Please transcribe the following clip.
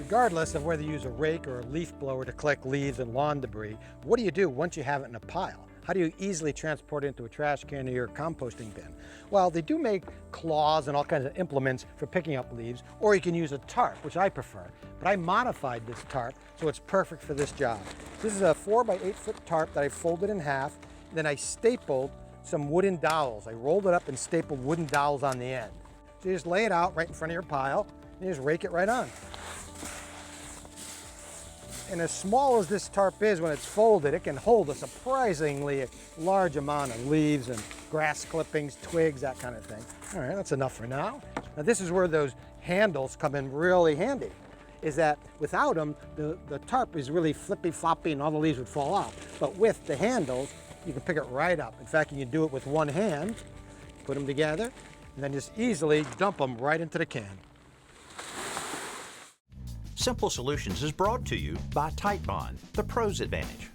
Regardless of whether you use a rake or a leaf blower to collect leaves and lawn debris, what do you do once you have it in a pile? How do you easily transport it into a trash can or your composting bin? Well, they do make claws and all kinds of implements for picking up leaves, or you can use a tarp, which I prefer. But I modified this tarp so it's perfect for this job. This is a 4 by 8 foot tarp that I folded in half. Then I stapled some wooden dowels. I rolled it up and stapled wooden dowels on the end. So you just lay it out right in front of your pile and you just rake it right on. And as small as this tarp is, when it's folded, it can hold a surprisingly large amount of leaves and grass clippings, twigs, that kind of thing. All right, that's enough for now. Now this is where those handles come in really handy, is that without them, the tarp is really flippy floppy and all the leaves would fall off. But with the handles, you can pick it right up. In fact, you can do it with one hand, put them together, and then just easily dump them right into the can. Simple Solutions is brought to you by Titebond, the Pro's Advantage.